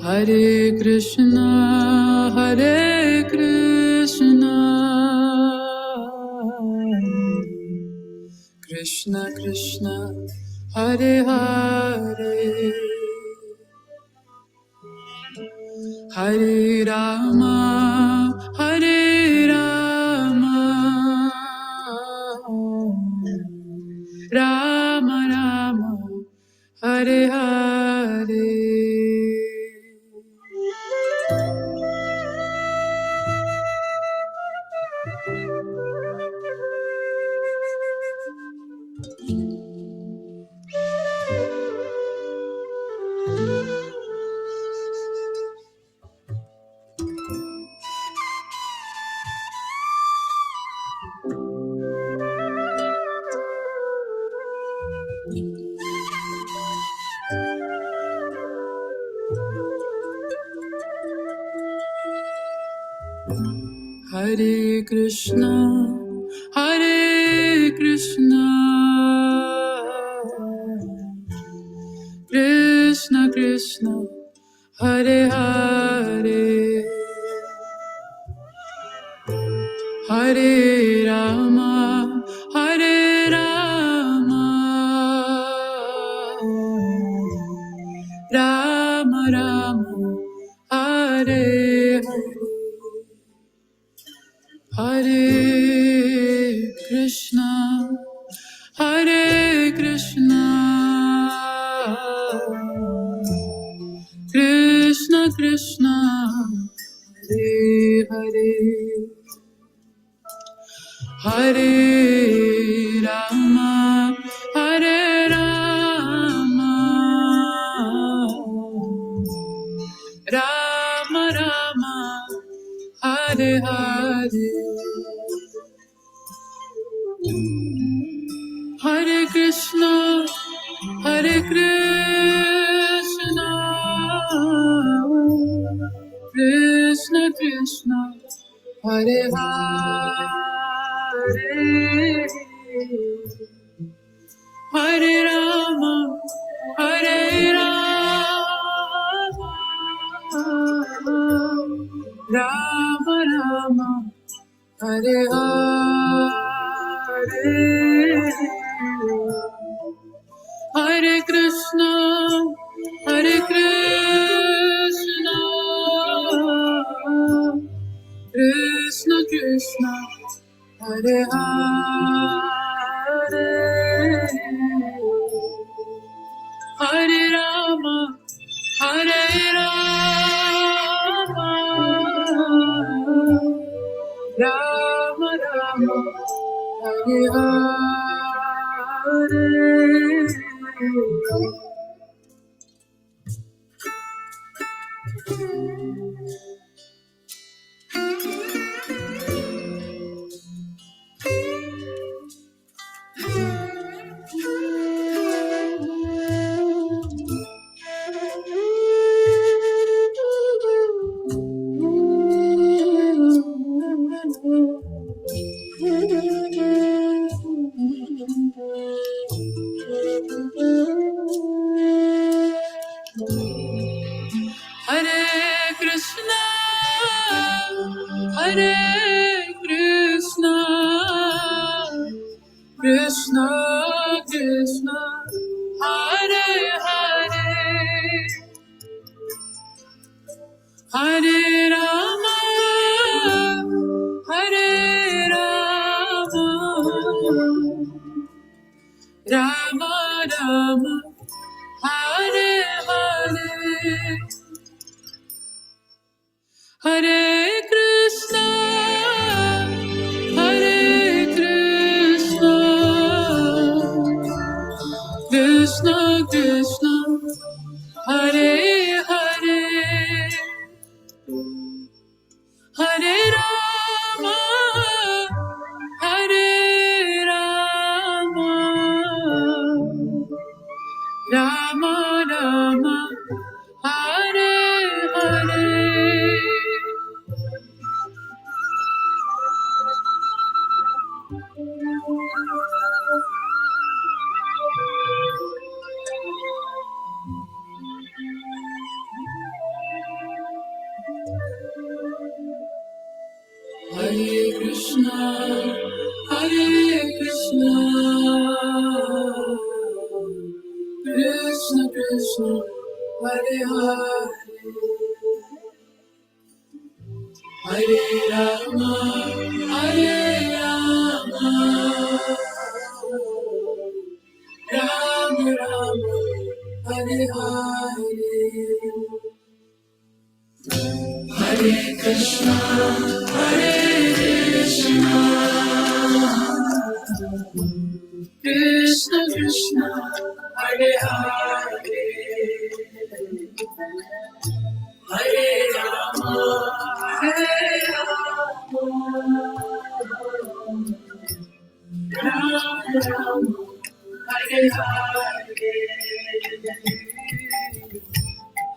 Hare Krishna, Hare Krishna, Krishna Krishna, Hare Hare, Hare Rama, Hare Rama, Rama Rama, Hare Hare. Hare Krishna, Hare Krishna, Krishna Krishna, Hare Hare, Hare Rama, Hare Rama, Rama Rama, Hare Hare. Hare Krishna, Hare Krishna, Krishna Krishna, Hare Hare, Hare Rama, Hare Rama, Rama Rama, Hare Hare. Hare Krishna, Hare Krishna, Krishna Krishna, Hare Hare, Hare Rama, Hare Rama, Rama Rama, Hare Hare, Hare Krishna, Hare Krishna, Krishna Krishna, Hare Hare, Hare Rama, Hare Rama, Rama Rama, Hare Hare. Hare Krishna, Hare Krishna, Krishna Krishna, Hare Hare, Hare Rama, Hare Rama, Rama Rama, Hare Hare, Hare Krishna, Hare Krishna, Krishna Krishna Hare Hare Hare Rama Hare Rama Rama Rama Hare Hare Hare Krishna Krishna Krishna Hare Hare Hare Rama Rama Rama Hare Hare Hare Krishna Krishna Krishna Hare Hare Hare Rama Rama Rama Hare Hare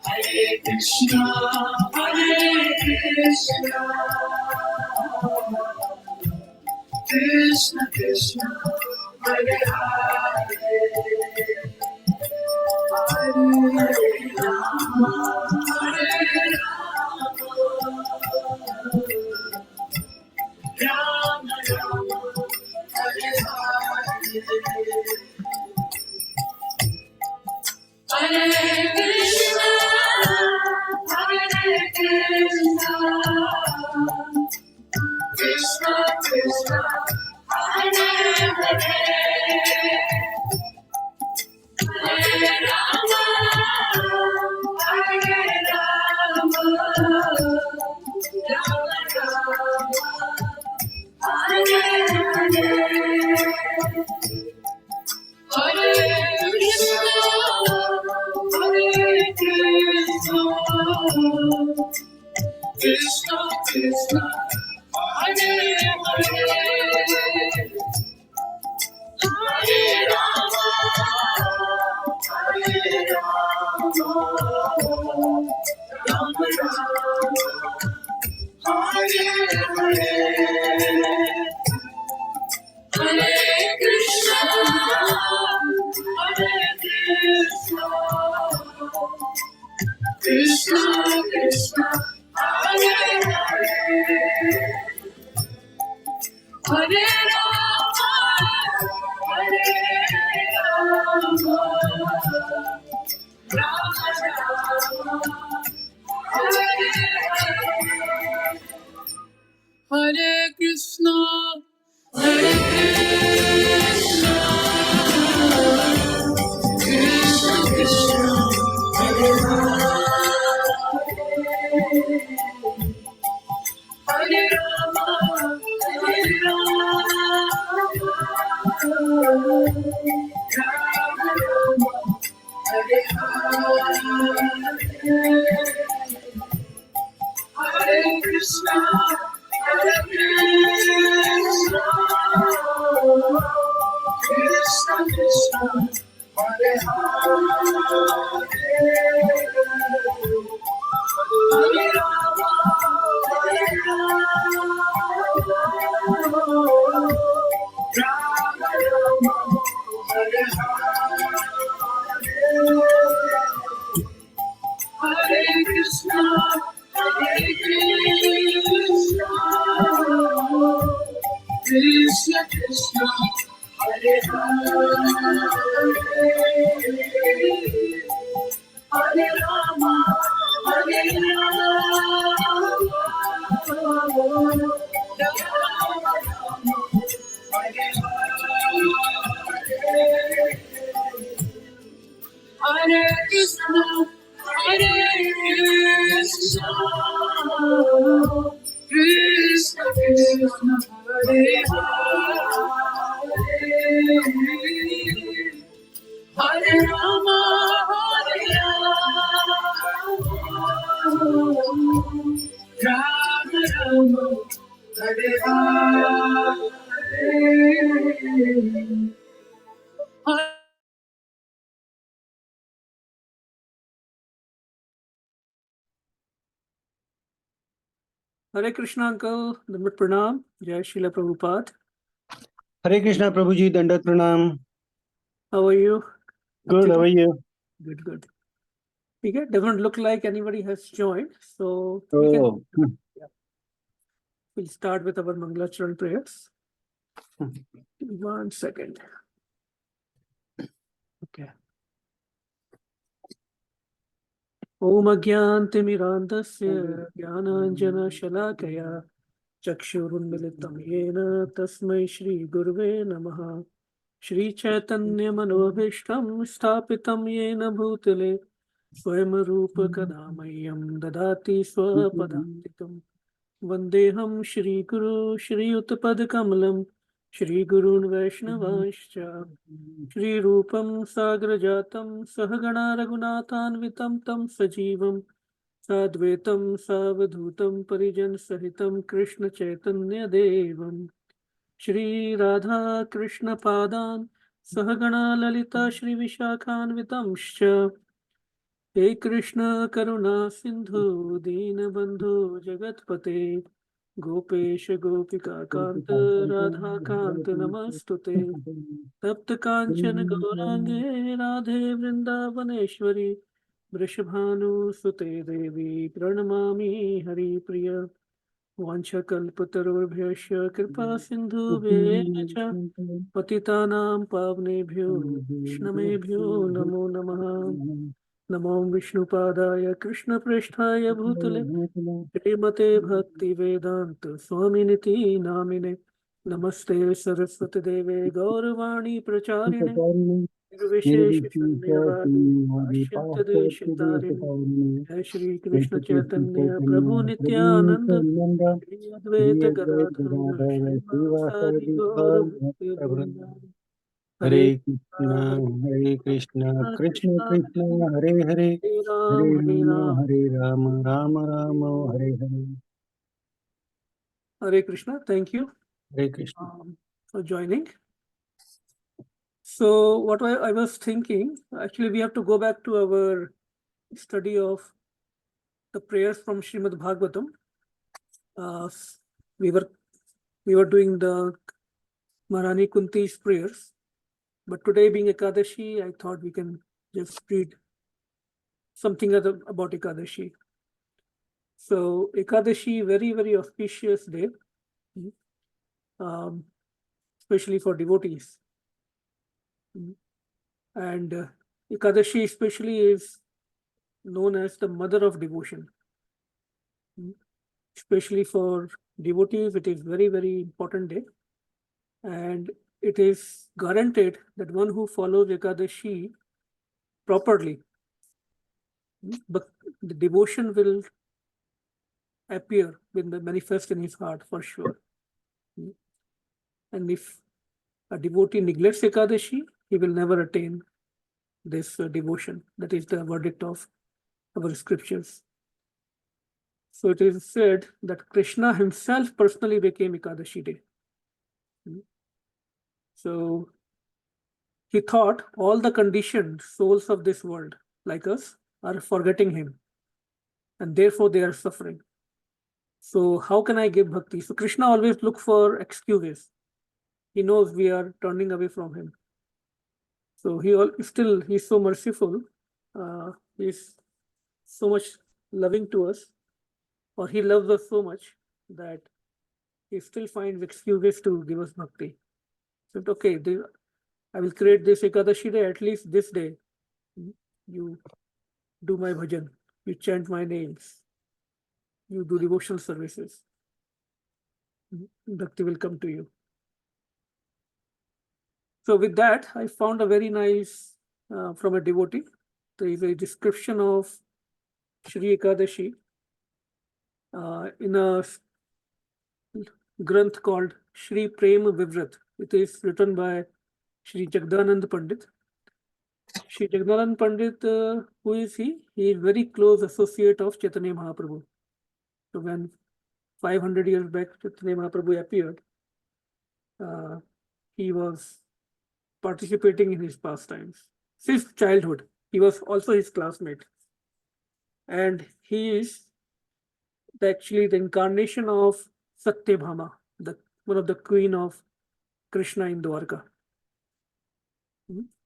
Hare Krishna Krishna Krishna Hare Hare Hare Rama Rama Rama Hare Hare Hare Krishna Krishna Krishna Hare Hare Hare Rama Rama Rama Hare Hare Hare Krishna Krishna Krishna Hare Hare Hare Rama Rama Rama Hare Hare Hare Krishna Krishna Krishna Hare Hare Hare Rama Rama Rama Hare Hare Krishna Krishna Krishna Hare Hare Rama Hare Hare Krishna Krishna Krishna Hare Hare Rama Rama Rama Hare Hare Krishna Krishna Krishna Hare Hare Rama Hare Hare Krishna Krishna Krishna Hare Hare Hare Rama, Hare Rama, Rama, Hare Hare. Hare Krishna uncle, Dandavat Pranam, Jai Srila Prabhupada. Hare Krishna Prabhuji, Dandat Pranam. How are you? Good, how are you? Good, good. Okay, doesn't look like anybody has joined, so we can, Oh, we'll start with our Mangalacharan prayers. 1 second. Okay. Om Agyantimirandasya Jnananjana Shalakaya Chakshurunmilitam Yena Tasmai Shri Gurve Namaha Shri Chaitanya Manobhishtam Sthapitam Yena Bhutale Swayam Rupa Kadamayyam Dadati Swapadantikam Vandeham Shri Guru Shri Utpad Kamalam Shri Gurun Vaishnavascha Shri Rupam Sagrajatam Sahagana Raghunathanvitam Tam Sajivam Sadvaitam Savadhutam Parijan Sahitam Krishna Chaitanya Devam Shri Radha Krishna Padan Sahagana Lalita Shri Vishakhanvitamscha He Krishna Karuna Sindhu Deenabandhu Jagatpate Gopesha Gopika Kanta Radha Kanta Namastute Tapta Kanchana Gaurange Radhe Vrindavaneshwari Vrishabhanu Sute Devi Pranamami Hari Priya Vanchakalpatarubhyasya Kripa Sindhubhyevacha Patitanam Pavnebhyo Vishnamebhyo Namo Namaha Namo Vishnupadaya Krishna Presthaya Bhutale Srimate Bhakti Vedanta Swaminiti Namine Namaste Saraswati Deve Gauravani Pracharine Nirvishesha Shunyavadi Ashyanta Deshitarine Jai Shri Krishna Chaitanya Prabhu Nityananda Shri Advaita Gadadhara Shri Vasari Gaura Bhakti Vrinda Hare Krishna, Krishna Krishna, Hare Hare, Hare Rama, Rama Rama, Hare Hare. Hare Krishna, thank you Hare Krishna. For joining. So what I was thinking, actually we have to go back to our study of the prayers from Srimad Bhagavatam. We were doing the Maharani Kunti's prayers, but today being Ekadashi, I thought we can just read something about Ekadashi. So Ekadashi, very, very auspicious day, especially for devotees. And Ekadashi especially is known as the mother of devotion. Especially for devotees, it is very, very important day. And it is guaranteed that one who follows Ekadashi properly, but the devotion will appear, will manifest in his heart for sure. And if a devotee neglects Ekadashi, he will never attain this devotion. That is the verdict of our scriptures. So it is said that Krishna himself personally became Ekadashi day. So he thought all the conditioned souls of this world, like us, are forgetting him, and therefore they are suffering. So how can I give bhakti? So Krishna always looks for excuses. He knows we are turning away from him. So he's so merciful. He's so much loving to us, or he loves us so much that he still finds excuses to give us bhakti. So okay, I will create this Ekadashi day, at least this day. You do my bhajan, you chant my names, you do devotional services. Bhakti will come to you. So with that, I found a very nice, from a devotee, there is a description of Shri Ekadashi in a granth called Shri Prema-Vivarta. It is written by Shri Jagdanand Pandit. Shri Jagannathan Pandit, who is he? He is very close associate of Chaitanya Mahaprabhu. So when 500 years back Chaitanya Mahaprabhu appeared, he was participating in his pastimes since childhood. He was also his classmate. And he is actually the incarnation of Satyabhama, one of the queen of Krishna in Dwarka.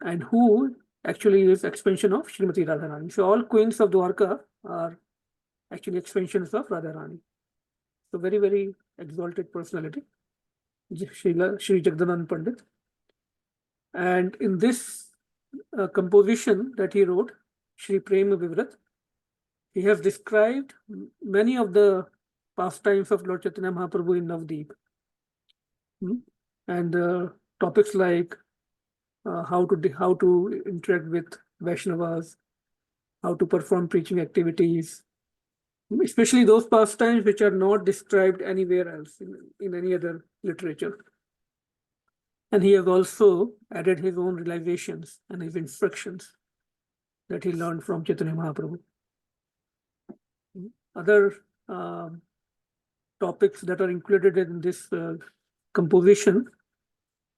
And who actually is expansion of Srimati Radharani. So all queens of Dwarka are actually expansions of Radharani. So very, very exalted personality, Shri Jagdanand Pandit. And in this composition that he wrote, Shri Prema-Vivarta, he has described many of the pastimes of Lord Chaitanya Mahaprabhu in Navdeep. And topics like how to interact with Vaishnavas, how to perform preaching activities, especially those pastimes which are not described anywhere else in any other literature. And he has also added his own realizations and his instructions that he learned from Chaitanya Mahaprabhu. Other topics that are included in this composition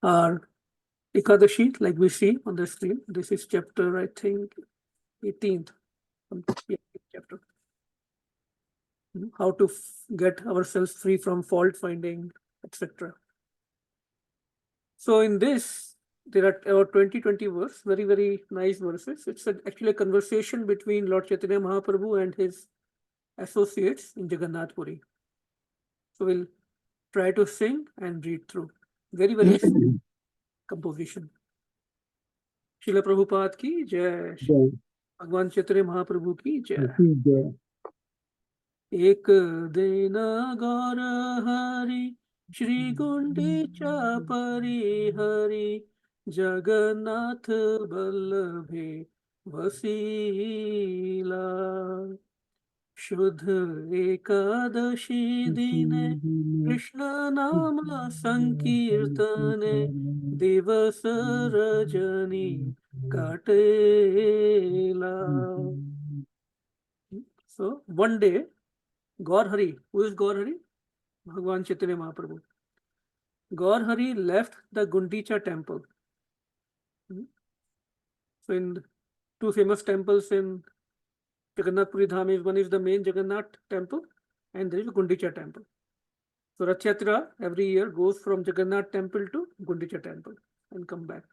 are Ekadashi, like we see on the screen. This is chapter, I think, 18th. Chapter. How to get ourselves free from fault finding, etc. So in this, there are about 20 verses, very, very nice verses. It's actually a conversation between Lord Chaitanya Mahaprabhu and his associates in Jagannath Puri. So we'll try to sing and read through. Very, very composition. Srila Prabhupada ki jai. Bhagwan Chaitanya Mahaprabhu ki jai. एक दिन गौर हरि श्री गुंडीचा परिहरि जगन्नाथ बल्लभे वसीला शुद्ध एकादशी दिने कृष्ण नाम संकीर्तने दिवस रजनी काटेला. So one day Gaur Hari, who is Gaur Hari? Bhagwan Chaitanya Mahaprabhu. Gaur Hari left the Gundicha temple. So in two famous temples in Jagannath Puri Dham, one is the main Jagannath temple and there is Gundicha temple. So Rath Yatra every year goes from Jagannath temple to Gundicha temple and come back.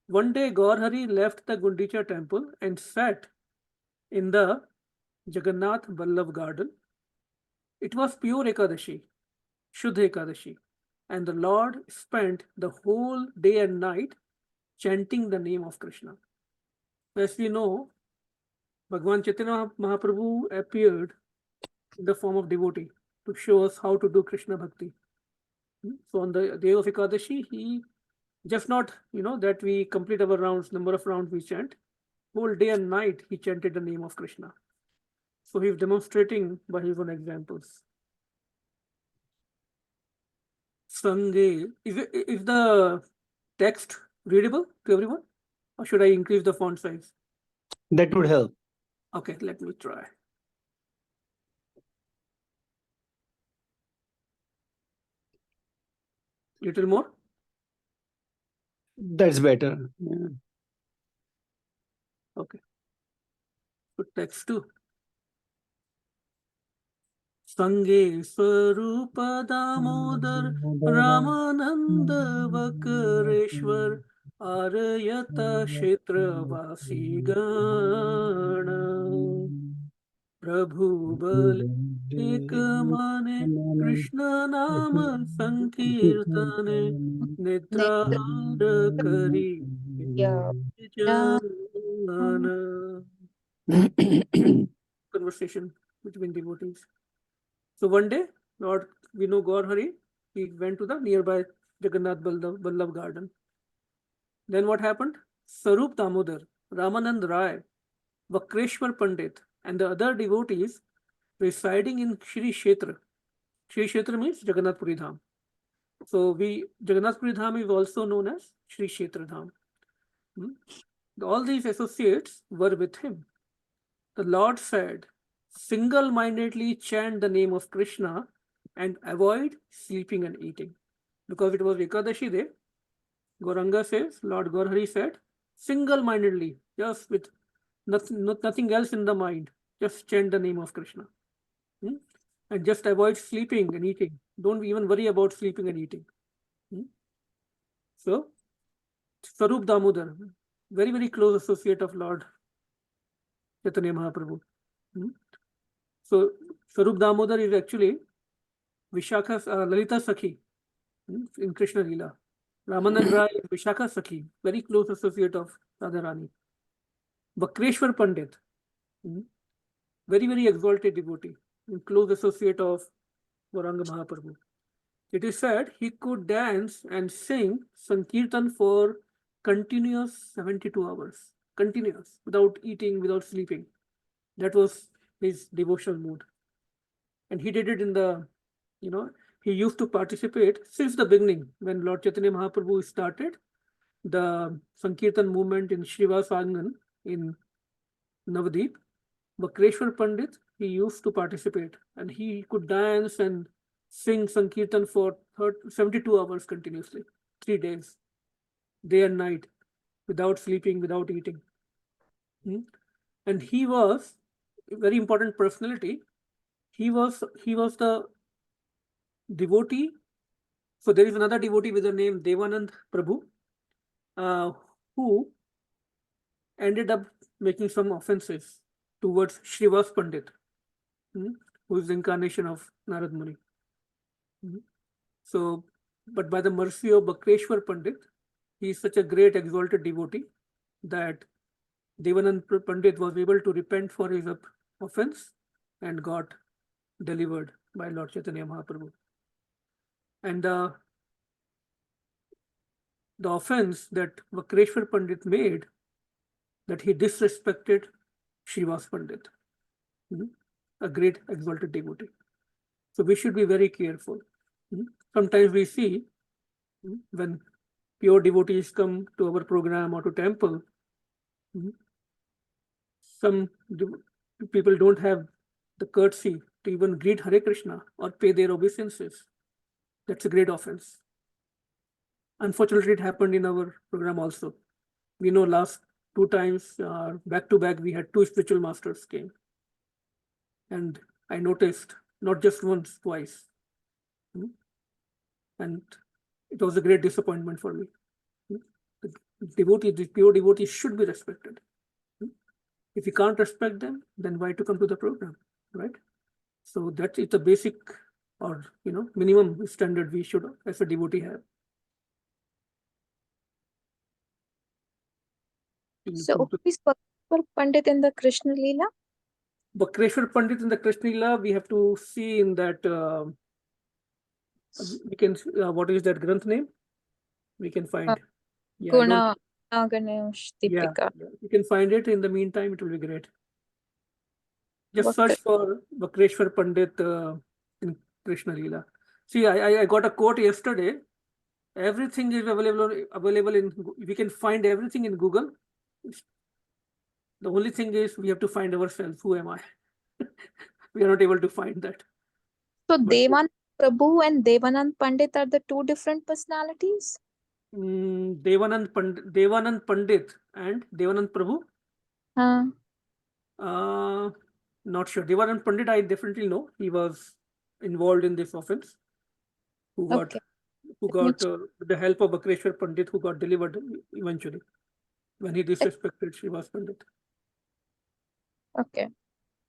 One day Gaur Hari left the Gundicha temple and sat in the Jagannath Vallabh garden. It was pure Ekadashi, Shuddha Ekadashi, and the Lord spent the whole day and night chanting the name of Krishna. As we know, Bhagwan Chaitanya Mahaprabhu appeared in the form of devotee to show us how to do Krishna Bhakti. So on the day of Ekadashi, he just not, that we complete our rounds, number of rounds we chant. Whole day and night he chanted the name of Krishna. So he's demonstrating by his own examples. Sange, is the text readable to everyone? Or should I increase the font size? That would help. Okay, let me try. Little more? That's better. Yeah. Okay. So text 2. Sange Swarupa Damodar Ramananda Vakareshwar Arayata Kshetra Vasi Gana Prabhu Bal Ek Mane Krishna Nama Sankirtane Nidrahara Kari Jana. Conversation between devotees. So one day, we know Gaur Hari, he went to the nearby Jagannath Vallabh garden. Then what happened? Sarup Damodar, Ramanand Rai, Vakreshwar Pandit, and the other devotees residing in Shri Kshetra. Shri Kshetra means Jagannath Puri Dham. So Jagannath Puri Dham is also known as Shri Kshetra Dham. all these associates were with him. The Lord said, single-mindedly chant the name of Krishna and avoid sleeping and eating. Because it was Ekadashi day, Gauranga says, Lord Gaurhari said, single-mindedly, just with nothing else in the mind, just chant the name of Krishna. And just avoid sleeping and eating. Don't even worry about sleeping and eating. So, Swarup Damodar, very, very close associate of Lord Chaitanya Mahaprabhu. So, Swarup Damodar is actually Vishakha's Lalita Sakhi in Krishna Leela. Ramanand Rai is Vishakha Sakhi, very close associate of Radharani. Vakreshwar Pandit, very, very exalted devotee, close associate of Gauranga Mahaprabhu. It is said he could dance and sing Sankirtan for continuous 72 hours, continuous, without eating, without sleeping. That was his devotional mood. And he did it in the, he used to participate since the beginning when Lord Chaitanya Mahaprabhu started the Sankirtan movement in Srivas Angan in Navadip. Vakreshwar Pandit, he used to participate and he could dance and sing Sankirtan for 72 hours continuously, 3 days, day and night, without sleeping, without eating. And he was a very important personality. He was the devotee. So there is another devotee with the name Devanand Prabhu, who ended up making some offenses towards Srivas Pandit, who is the incarnation of Narad Muni. So, but by the mercy of Vakreshwar Pandit, he is such a great exalted devotee that Devanand Pandit was able to repent for his offense and got delivered by Lord Chaitanya Mahaprabhu. And the offense that Vakreshwar Pandit made, that he disrespected Srivas Pandit, a great exalted devotee. So we should be very careful. Sometimes we see when pure devotees come to our program or to temple, some people don't have the courtesy to even greet Hare Krishna or pay their obeisances. That's a great offense. Unfortunately, it happened in our program also. We know last 2 times, back to back, we had 2 spiritual masters came. And I noticed, not just once, twice. And it was a great disappointment for me. The pure devotees should be respected. If you can't respect them, then why to come to the program, right? So that is the basic or minimum standard we should, as a devotee, have. So who is Vakreshwar Pandit in the Krishna Leela? Vakreshwar Pandit in the Krishna Leela, we have to see in that, we can, what is that Granth name? We can find. Guna Ganesh Deepika. Yeah, you can find it. In the meantime, it will be great. Just search for Vakreshwar Pandit in Krishna Leela. See, I got a quote yesterday. Everything is available in. We can find everything in Google. The only thing is we have to find ourselves. Who am I? We are not able to find that. So Devanand Prabhu and Devanand Pandit are the 2 different personalities? Devanand Pandit and Devanand Prabhu? Not sure. Devanand Pandit, I definitely know. He was involved in this offense. Who got the help of Vakreshwar Pandit, who got delivered eventually when he disrespected Srivas Pandit. Okay.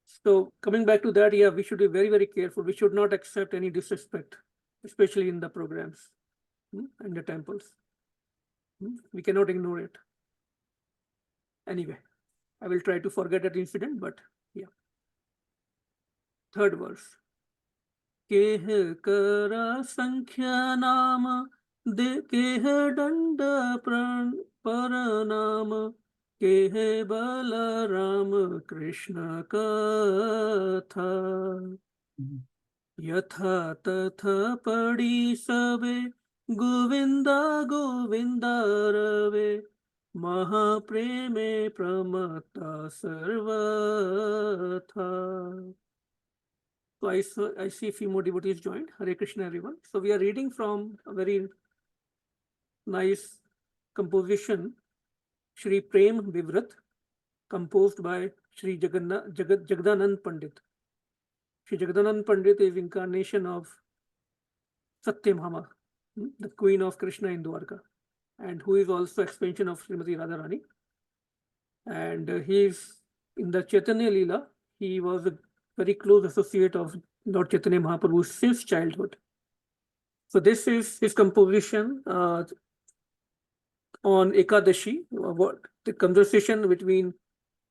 So coming back to that, yeah, we should be very, very careful. We should not accept any disrespect, especially in the programs and the temples. We cannot ignore it. Anyway, I will try to forget that incident, but yeah. 3rd verse. Keh kara sankhya nama de keh danda paranama keh Balaram Krishna katha yatha tatha padi sabe Govinda Govinda rave Mahapreme Pramata Sarvatha. So I see a few more devotees joined. Hare Krishna, everyone. So we are reading from a very nice composition, Shri Prema-Vivarta, composed by Shri Jagdanand Pandit. Shri Jagdanand Pandit is incarnation of Satyabhama, the queen of Krishna in Dwarka, and who is also expansion of Srimati Radharani. And he is in the Chaitanya Leela. He was a very close associate of Lord Chaitanya Mahaprabhu since childhood. So this is his composition on Ekadashi, what the conversation between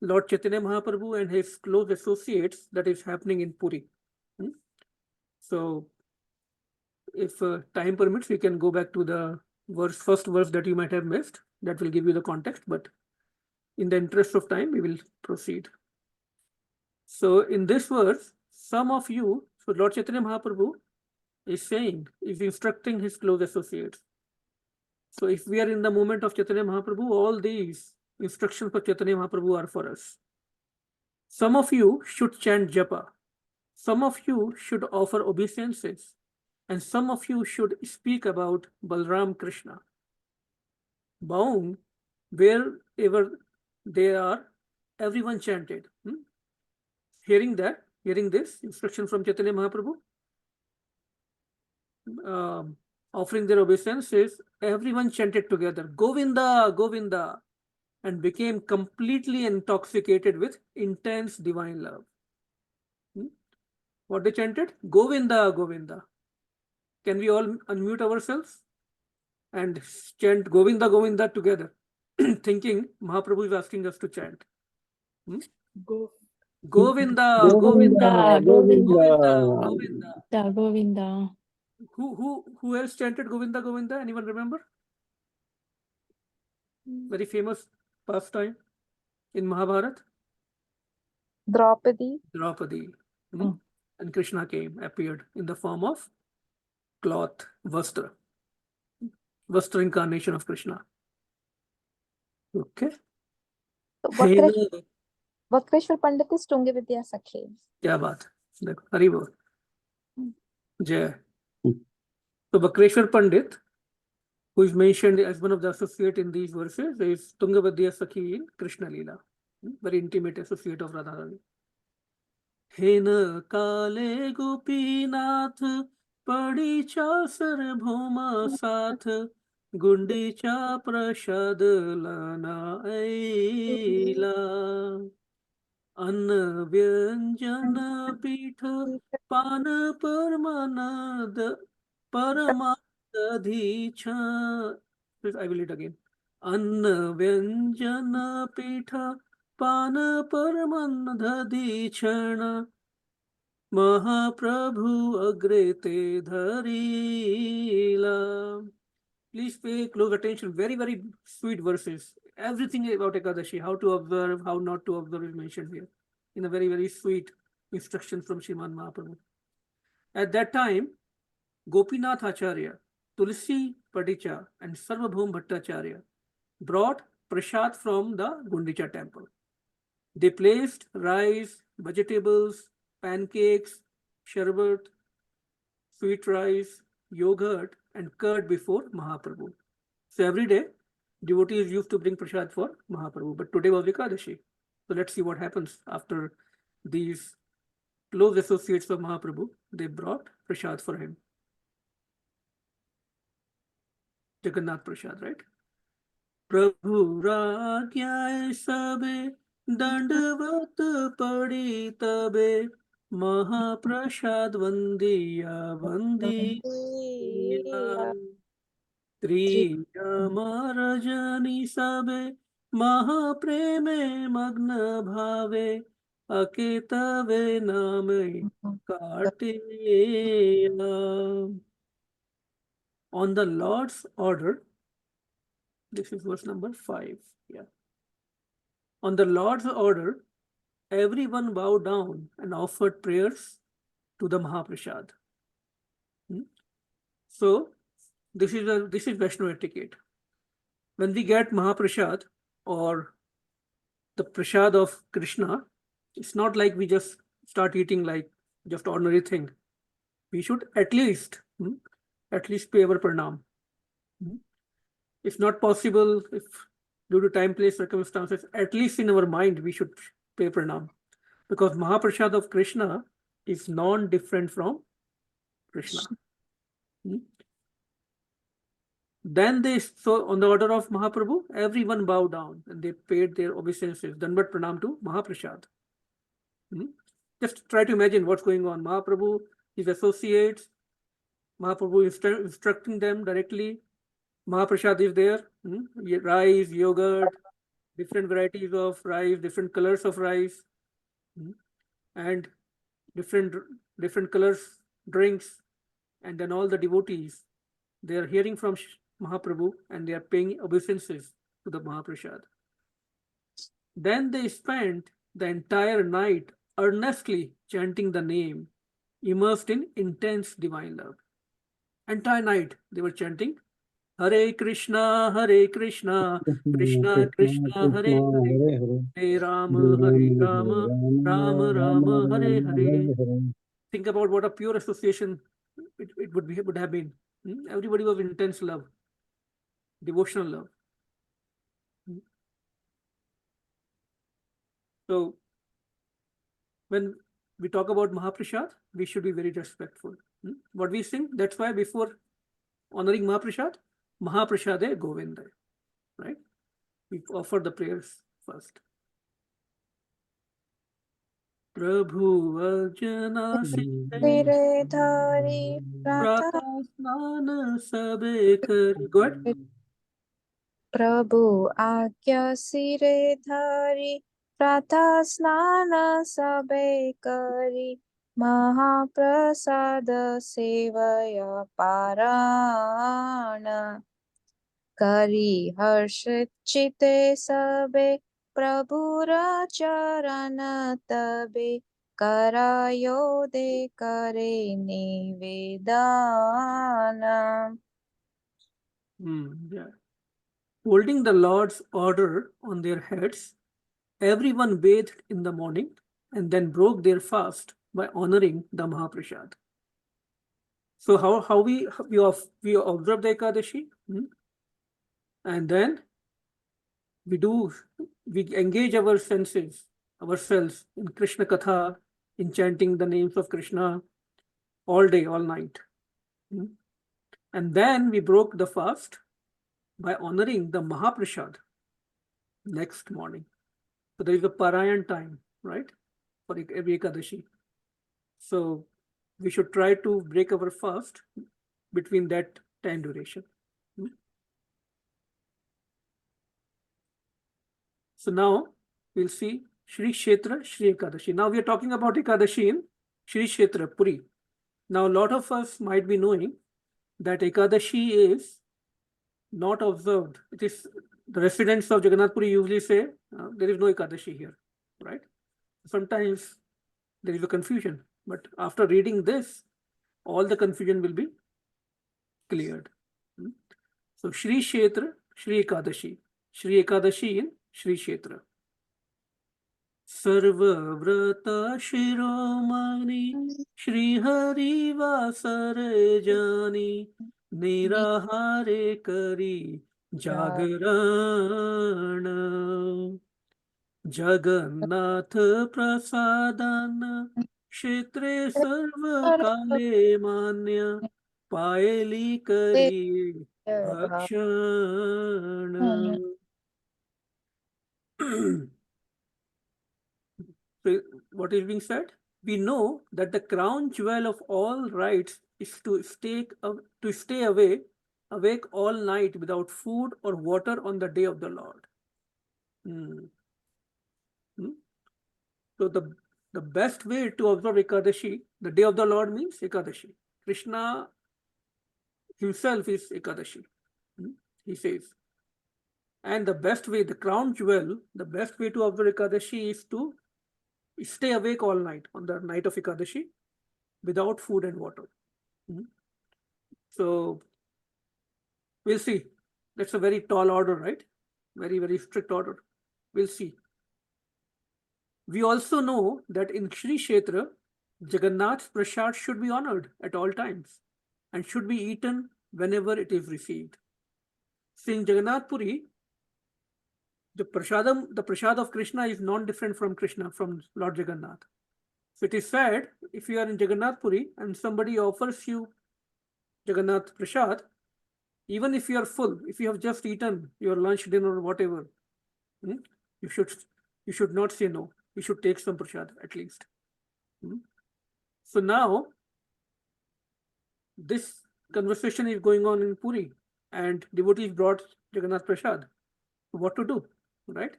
Lord Chaitanya Mahaprabhu and his close associates that is happening in Puri. So if time permits, we can go back to the first verse that you might have missed. That will give you the context, but in the interest of time, we will proceed. So in this verse, some of you, so Lord Chaitanya Mahaprabhu is instructing his close associates. So if we are in the moment of Chaitanya Mahaprabhu, all these instructions for Chaitanya Mahaprabhu are for us. Some of you should chant japa. Some of you should offer obeisances. And some of you should speak about Balram Krishna. Bound, wherever they are, everyone chanted. Hearing this instruction from Chaitanya Mahaprabhu, offering their obeisances, everyone chanted together, Govinda, Govinda, and became completely intoxicated with intense divine love. What they chanted? Govinda, Govinda. Can we all unmute ourselves and chant Govinda, Govinda together, thinking Mahaprabhu is asking us to chant? Govinda, Govinda, Govinda, Govinda. Govinda. Who else chanted Govinda, Govinda? Anyone remember? Very famous pastime in Mahabharata. Draupadi. Draupadi. And Krishna appeared in the form of cloth, Vastra. Vastra incarnation of Krishna. Okay. Vakreshwar Pandit is Tunga Vidya Sakhi. क्या बात है, देखो हरि बोल जय. So Vakreshwar Pandit, who is mentioned as one of the associate in these verses, is Tungavadya Sakhi in Krishna Leela, very intimate associate of Radharani. Hen kale gopinath padicha sarabhoma sath gundicha prasad lana aila. Anna Vyanjana Pitha Pana Paramadadhicha. I will read again. Anna Vyanjana Pitha Pana Paramadadhichana Mahaprabhu Agrete Dharila. Please pay close attention. Very, very sweet verses. Everything about Ekadashi, how to observe, how not to observe is mentioned here in a very, very sweet instruction from Sriman Mahaprabhu. At that time, Gopinath Acharya, Tulsi Padicha, and Sarvabhaum Bhattacharya brought prasad from the Gundicha temple. They placed rice, vegetables, pancakes, sharbat, sweet rice, yogurt, and curd before Mahaprabhu. So every day, devotees used to bring prasad for Mahaprabhu, but today was Ekadashi. So let's see what happens after these close associates of Mahaprabhu. They brought prasad for him. Jagannath Prasad, right? Prabhu Ragyay Sabe Dandavat Padi Tabe Mahaprasad Vandiya Vandiya Triyamarajani Sabe Mahapreme Magna Bhave Aketave Name Karteya. On the Lord's order, this is verse number 5. Yeah. On the Lord's order, everyone bowed down and offered prayers to the Mahaprasad. So this is Vaishnava etiquette. when we get Mahaprasad or the prasad of Krishna, it's not like we just start eating like just ordinary thing. We should at least pay our pranam. If not possible, if due to time, place, circumstances, at least in our mind, we should pay pranam. Because Mahaprasad of Krishna is non-different from Krishna. Then so on the order of Mahaprabhu, everyone bowed down and they paid their obeisances, Dandavat pranam to Mahaprasad. Just try to imagine what's going on. Mahaprabhu, his associates, Mahaprabhu instructing them directly. Mahaprasad is there, rice, yogurt, different varieties of rice, different colors of rice, and different colors drinks, and then all the devotees, they are hearing from Mahaprabhu and they are paying obeisances to the Mahaprasad. Then they spent the entire night earnestly chanting the name, immersed in intense divine love. Entire night they were chanting Hare Krishna, Krishna Krishna, Krishna, Hare Krishna, Hare, Hare Hare, Hare Rama, Hare Hare Rama, Rama, Hare Rama Rama, Rama, Rama Hare Rama, Hare. Hare Hare. Think about what a pure association it would have been. Everybody was intense love, devotional love. So when we talk about Mahaprasad, we should be very respectful. What we sing, that's why before honoring Mahaprasad, Mahaprasade Govinda, right? We offer the prayers first. Prabhu Arjana Sire dhari prata Prata Snana Sabe Kari. Go ahead. Prabhu Agya Sire dhari Prata Snana Sabe Kari Mahaprasada Sevaya Parana Kari Harshit Chite Sabe Prabhura Charana Tabe Karayo de Kare Nivedana. Yeah. Holding the Lord's order on their heads, everyone bathed in the morning and then broke their fast by honoring the Mahaprasad. So how we observe the Ekadashi, and then we engage our senses, ourselves in Krishna Katha, in chanting the names of Krishna all day, all night. And then we broke the fast by honoring the Mahaprasad next morning. So there is a Parayan time, right, for every Ekadashi. So we should try to break our fast between that time duration. So now we'll see Shri Kshetra, Shri Ekadashi. Now we are talking about Ekadashi in Shri Kshetra, Puri. Now a lot of us might be knowing that Ekadashi is not observed. It is the residents of Jagannath Puri usually say there is no Ekadashi here, right? Sometimes there is a confusion, but after reading this, all the confusion will be cleared. So Shri Kshetra, Shri Ekadashi in Shri Kshetra. Sarva Vrata Shiromani Shri Hari Vasare Jani Nirahare Kari Jagarana Jagannath Prasadana Kshetre Sarva Kale Manya Paeli Kari Bhakshana. So what is being said? We know that the crown jewel of all rites is to stay awake all night without food or water on the day of the Lord. So the best way to observe Ekadashi, the day of the Lord means Ekadashi. Krishna himself is Ekadashi, he says. And the best way, the crown jewel, the best way to observe Ekadashi is to stay awake all night on the night of Ekadashi without food and water. So we'll see That's a very tall order, right? Very, very strict order. We'll see. We also know that in Shri Kshetra, Jagannath's prasad should be honored at all times and should be eaten whenever it is received. So in Jagannath Puri, the prasad of Krishna is non-different from Krishna, from Lord Jagannath. So it is said, if you are in Jagannath Puri and somebody offers you Jagannath prasad, even if you are full, if you have just eaten your lunch, dinner, or whatever, you should not say no. You should take some prasad at least. So now this conversation is going on in Puri, and devotees brought Jagannath prasad. What to do, right?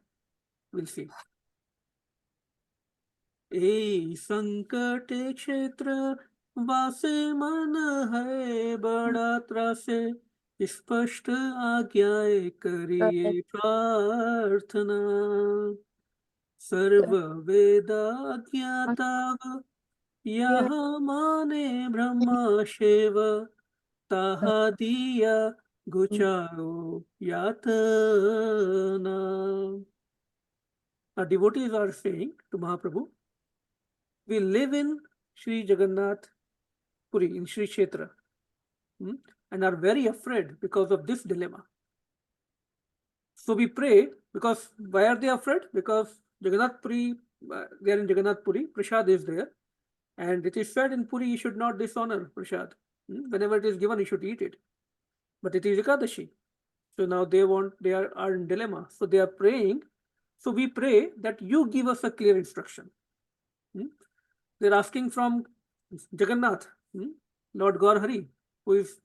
We'll see. ए संकट क्षेत्र वासे मन है बड़ा त्रासे स्पष्ट आज्ञाएं करिए प्रार्थना सर्व वेद ज्ञाता यह माने ब्रह्मा शिव ताहा दिया गुचारो यातना. Our devotees are saying to Mahaprabhu, we live in Sri Jagannath Puri, in Sri Kshetra, and are very afraid because of this dilemma. So we pray, because why are they afraid? Because Jagannath Puri, they are in Jagannath Puri, prasad is there, and it is said in Puri you should not dishonor prasad. Whenever it is given, you should eat it. But it is Ekadashi. So now they are in dilemma. So they are praying. So we pray that you give us a clear instruction. They're asking from Jagannath, Lord Gaur Hari, who is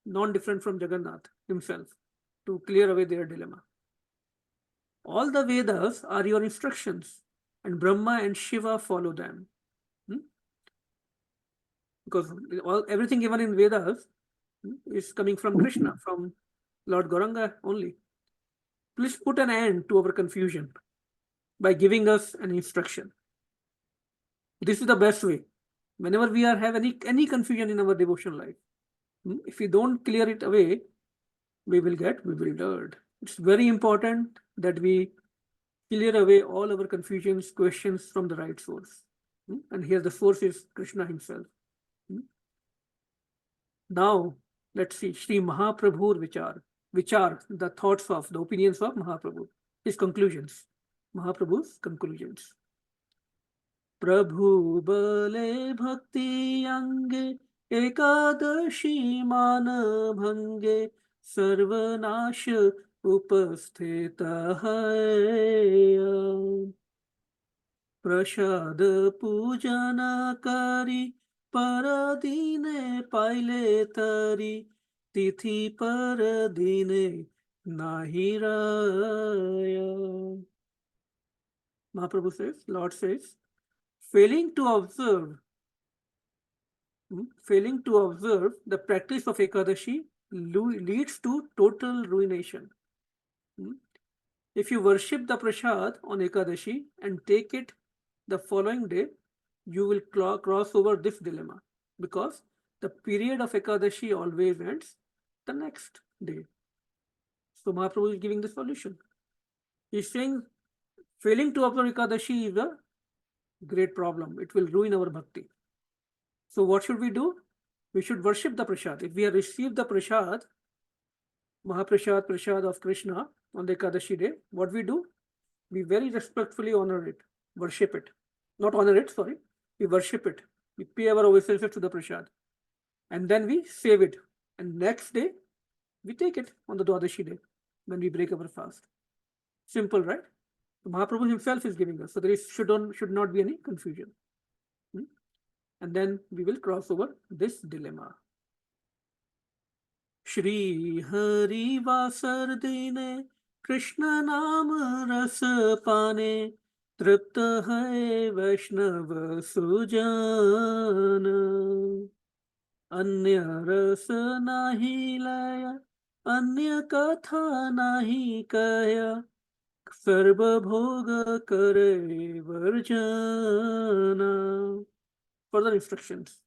non-different from Jagannath himself, to clear away their dilemma. All the Vedas are your instructions, and Brahma and Shiva follow them. Because everything given in Vedas is coming from Krishna, from Lord Gauranga only. Please put an end to our confusion by giving us an instruction. This is the best way. Whenever we have any confusion in our devotional life, if we don't clear it away, we will get bewildered. It's very important that we clear away all our confusions, questions from the right source. And here the source is Krishna himself. Now, let's see Sri Mahaprabhu Vichar, the thoughts of, the opinions of Mahaprabhu, his conclusions, Mahaprabhu's conclusions. Prabhu bale bhakti ange ekadashi mana bhange sarvanash upasthita hai prasad pujana kari paradine paile tari tithi paradine nahi raya. Mahaprabhu says, Lord says, failing to observe the practice of Ekadashi leads to total ruination. If you worship the prasad on Ekadashi and take it the following day, you will cross over this dilemma, because the period of Ekadashi always ends the next day. So Mahaprabhu is giving the solution. He's saying failing to observe Ekadashi is a great problem. It will ruin our bhakti. So what should we do? We should worship the prasad. If we have received the prasad, prasad of Krishna on the Ekadashi day, what we do? We very respectfully honor it, worship it. Not honor it, sorry. We worship it. We pay our obeisances to the prasad. And then we save it. And next day, we take it on the Dwadashi day, when we break our fast. Simple, right? Mahaprabhu himself is giving us. So there should not be any confusion. And then we will cross over this dilemma. Shri Hari Vasar Dine Krishna Naam Ras Pane Tripta Hai Vaishnava Sujana Anya Ras Nahi Laya Anya Katha Nahi Kaya Sarva Bhoga Kare Varjana. Further instructions.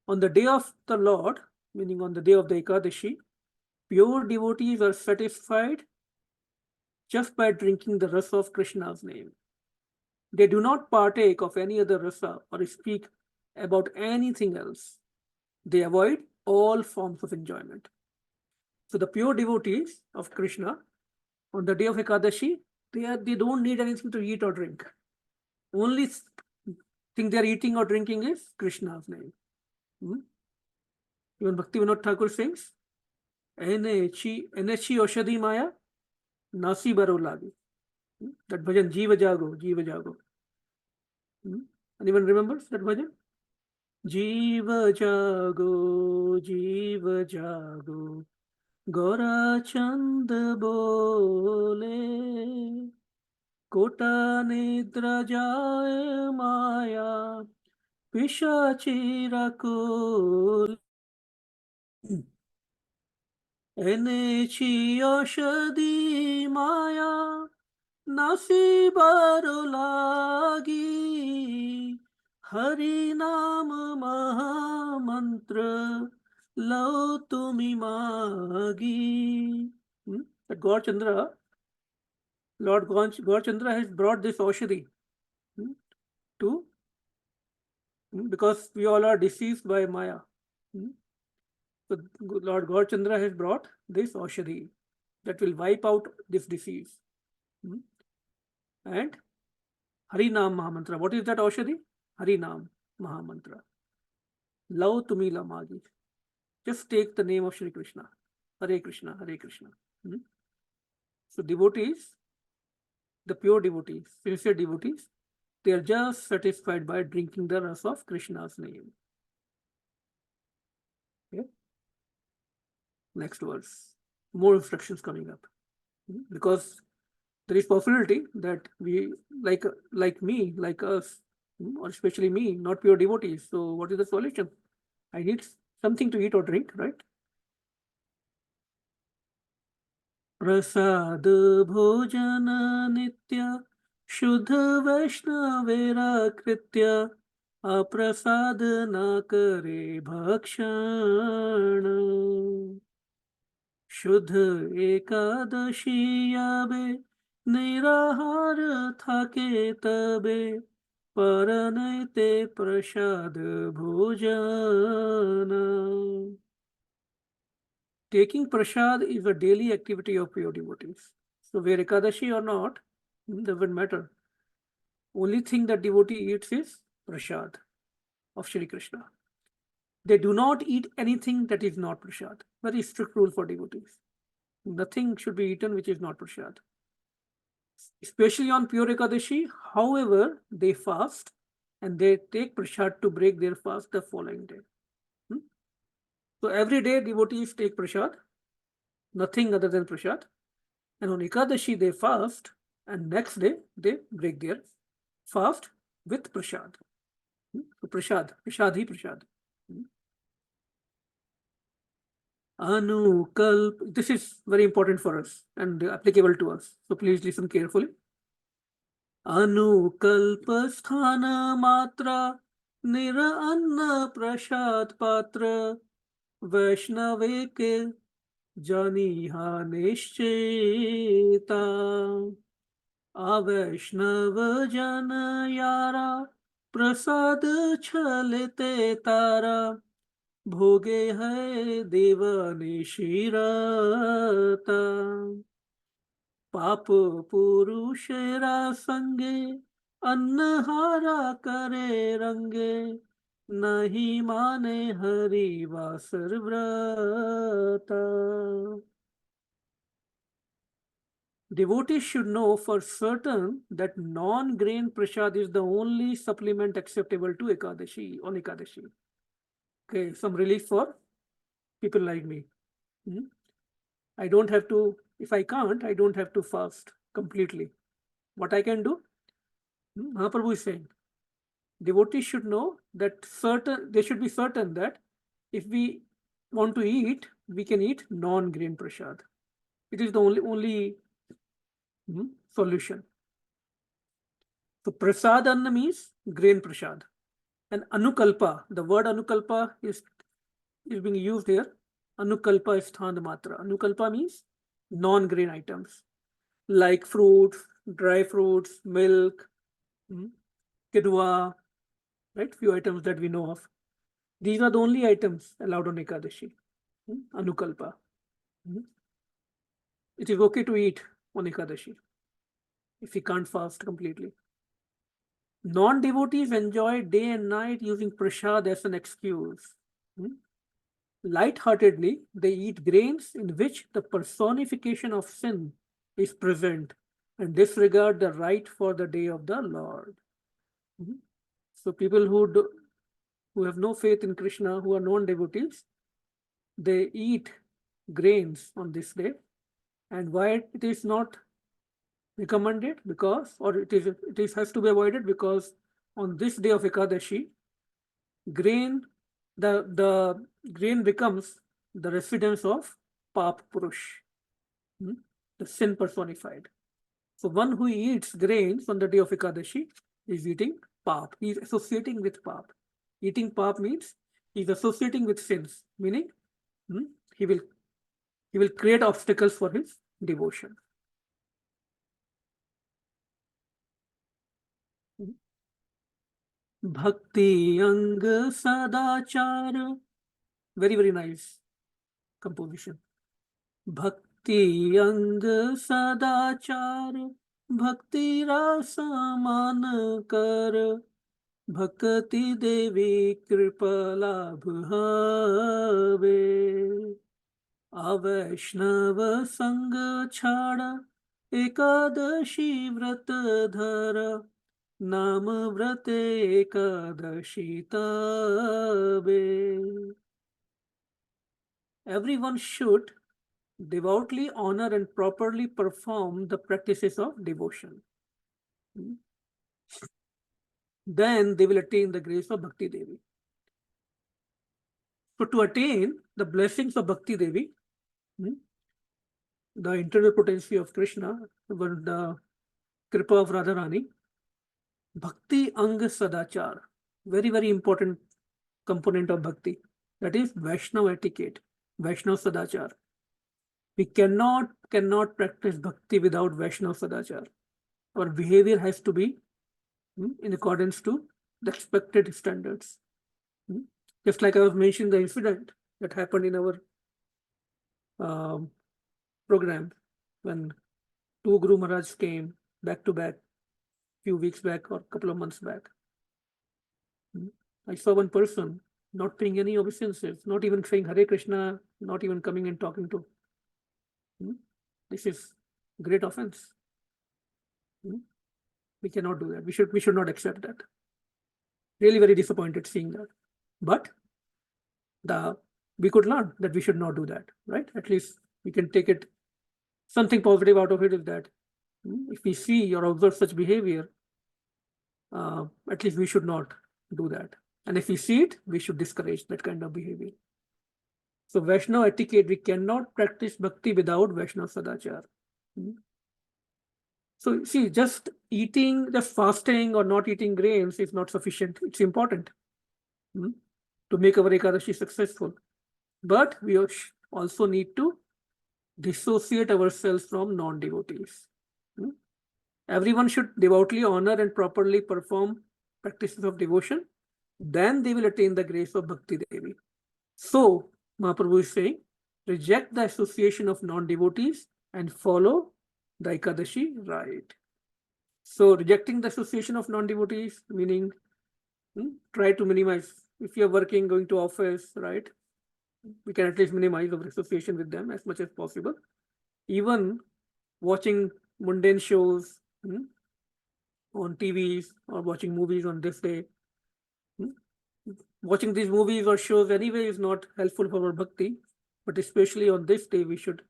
On the day of the Lord, meaning on the day of the Ekadashi, Pure devotees are satisfied just by drinking the rasa of Krishna's name. They do not partake of any other rasa or speak about anything else. They avoid all forms of enjoyment. So the pure devotees of Krishna, on the day of Ekadashi, they don't need anything to eat or drink. Only thing they are eating or drinking is Krishna's name. Even Bhakti Vinod Thakur sings, Enechi Oshadi Maya, Nasi Baro Lagi. That bhajan, Jiva Jago, Jiva Jago. Anyone remembers that bhajan? Jiva Jago, Jiva Jago, Gora Chand Bole, Kota Nidra Jaya Maya, Pishachi Rakul. Enechi Oshadi Maya, Nasi Baro Lagi, Hari Nam Maha Mantra, Lau Tumi Magi. That God Chandra, Lord God Chandra has brought this Oshadi to, because we all are deceived by Maya. So Lord God Chandra has brought this Oshadi that will wipe out this disease. And Harinam Mahamantra. What is that Oshadi? Harinam Mahamantra. Lau Tumi Lamagi. Just take the name of Shri Krishna. Hare Krishna, Hare Krishna. So devotees, the pure devotees, sincere devotees, they are just satisfied by drinking the rasa of Krishna's name. Okay. Next verse. More instructions coming up. Because there is possibility that we, like me, like us, or especially me, not pure devotees. So what is the solution? I need something to eat or drink, right? Prasad bhojana nitya shuddha vaishnavera kritya aprasad na kare bhakshana. Shuddha ekadashi yabe nirahar thake tabe paranayte prasad bhojana. Taking prasad is a daily activity of pure devotees. So where Ekadashi or not, doesn't matter. Only thing that devotee eats is prasad of Shri Krishna. They do not eat anything that is not prasad. Very strict rule for devotees. Nothing should be eaten which is not prasad. Especially on pure Ekadashi, however, they fast and they take prasad to break their fast the following day. So every day devotees take prasad, nothing other than prasad. And on Ekadashi they fast and next day they break their fast with prasad. So prasad, prasad. Anukalp, this is very important for us and applicable to us. So please listen carefully. Anukalpa sthana matra nira anna prasad patra Vaishnave ke janiha nishcheta Avaishnav jana yara prasad chalite tara Bhoge hai deva nishirata Pap purushera sange Annahara kare range Nahi mane hari vasar vrata. Devotees should know for certain that non-grain prasad is the only supplement acceptable to Ekadashi, on Ekadashi. Okay, some relief for people like me. I don't have to, if I can't, I don't have to fast completely. What I can do, Mahaprabhu is saying, devotees should know that they should be certain that if we want to eat, we can eat non-grain prasad. It is the only solution. So prasad anna means grain prasad. And anukalpa, the word anukalpa is being used here Anukalpa is sthana matra. Anukalpa means non-grain items like fruits, dry fruits, milk, kidwa, right? Few items that we know of. These are the only items allowed on Ekadashi. Anukalpa. It is okay to eat on Ekadashi if you can't fast completely. Non-devotees enjoy day and night using prasad as an excuse. Light-heartedly, they eat grains in which the personification of sin is present and disregard the rite for the day of the Lord. So people who have no faith in Krishna, who are non-devotees, they eat grains on this day. And why it is not recommended? Because, or it has to be avoided because on this day of Ekadashi, the grain becomes the residence of Pap Purush, the sin personified. So one who eats grains on the day of Ekadashi is eating Pap. He is associating with Pap. Eating Pap means he is associating with sins, meaning he will create obstacles for his devotion. Bhakti Ang Sadachar. Very, very nice composition. Bhakti Ang Sadachar. Bhakti Rasa Man Kar. Bhakti Devi Kripala Bhave. Avaishnav Sangha Chhada. Ekadashi Vrata Dhara. Nam Vrate Ekadashi Tabe. Everyone should devoutly honor and properly perform the practices of devotion. Then they will attain the grace of Bhakti Devi. So to attain the blessings of Bhakti Devi, the internal potency of Krishna, the Kripa of Radharani, Bhakti Anga Sadachar, very, very important component of Bhakti, that is Vaishnava etiquette, Vaishnava Sadachar. We cannot practice Bhakti without Vaishnava Sadachar. Our behavior has to be in accordance to the expected standards. Just like I was mentioning the incident that happened in our program when two Guru Maharaj came back to back few weeks back or a couple of months back. I saw one person not paying any obeisances, not even saying Hare Krishna, not even coming and talking to. This is great offense. We cannot do that. We should not accept that. Really very disappointed seeing that. But we could learn that we should not do that, right? At least we can take it, something positive out of it is that if we see or observe such behavior, at least we should not do that. And if we see it, we should discourage that kind of behavior. So Vaishnava etiquette, we cannot practice Bhakti without Vaishnava Sadachar. So see, just fasting or not eating grains is not sufficient. It's important to make our Ekadashi successful. But we also need to dissociate ourselves from non-devotees. Everyone should devoutly honor and properly perform practices of devotion. Then they will attain the grace of Bhakti Devi. So, Mahaprabhu is saying, reject the association of non-devotees and follow the Ekadashi rite. So, rejecting the association of non-devotees, meaning try to minimize. If you're working, going to office, right? We can at least minimize our association with them as much as possible. Even watching mundane shows on TVs or watching movies on this day. Watching these movies or shows anyway is not helpful for our bhakti, but especially on this day, we should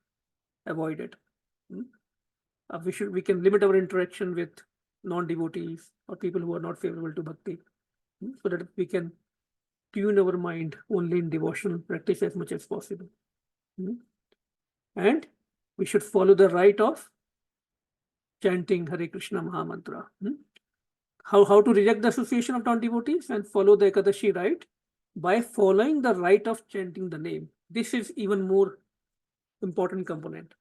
avoid it. We can limit our interaction with non-devotees or people who are not favorable to bhakti, so that we can tune our mind only in devotional practice as much as possible. And we should follow the rite of chanting Hare Krishna Mahamantra. How to reject the association of non-devotees and follow the Ekadashi rite? By following the rite of chanting the name. This is even more important component.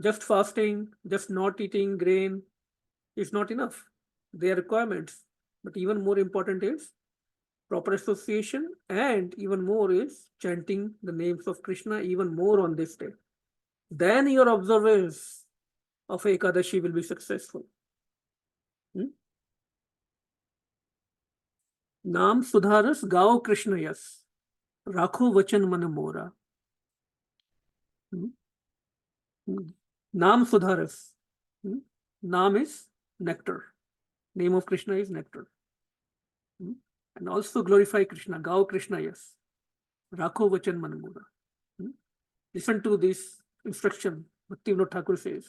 Just fasting, just not eating grain is not enough. They are requirements. But even more important is proper association, and even more is chanting the names of Krishna even more on this day. Then your observance of Ekadashi will be successful. नाम सुधारस गाओ Krishna yes राखो वचन मन मोरा. Naam Sudharas. Naam is nectar. Name of Krishna is nectar. And also glorify Krishna. Gao Krishna, yes. Rakho Vachan Manamura. Listen to this instruction. Bhaktivinoda Thakur says.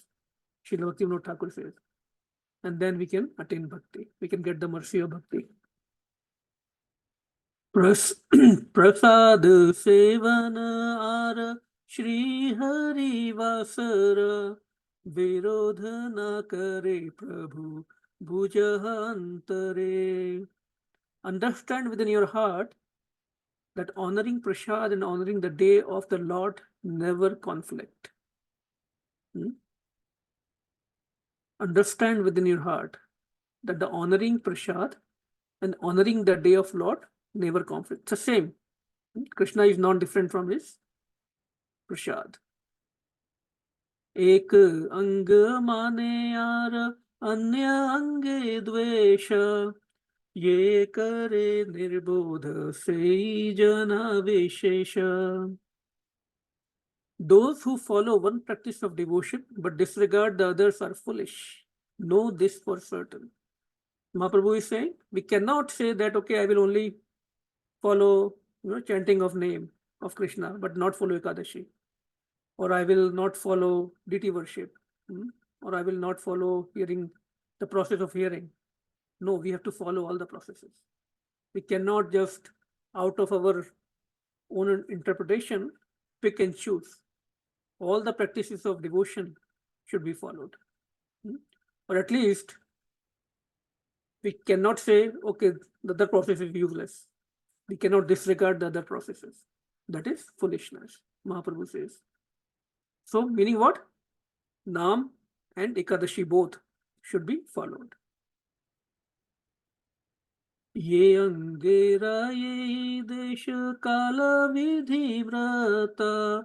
Srila Bhaktivinoda Thakur says. And then we can attain bhakti. We can get the mercy of bhakti. Prasad Sevana Ara Shri Hari Vasara Virodha na kare Prabhu Bhujahantare. Understand within your heart that honoring Prasad and honoring the day of the Lord never conflict. Understand within your heart that the honoring Prasad and honoring the day of Lord never conflict. It's the same. Krishna is not different from his Prasad. Ek anga mane yara anya ange dvesha ye kare nirbodha sei jana vishesha. Those who follow one practice of devotion but disregard the others are foolish. Know this for certain. Mahaprabhu is saying, we cannot say that, okay, I will only follow chanting of name of Krishna, but not follow Ekadashi. Or I will not follow deity worship. Or I will not follow hearing, the process of hearing. No, we have to follow all the processes. We cannot just, out of our own interpretation, pick and choose. All the practices of devotion should be followed. Or at least, we cannot say, okay, the other process is useless. We cannot disregard the other processes. That is foolishness, Mahaprabhu says. So, meaning what? Naam and Ekadashi both should be followed. Ye angera ye desha kala vidhi vrata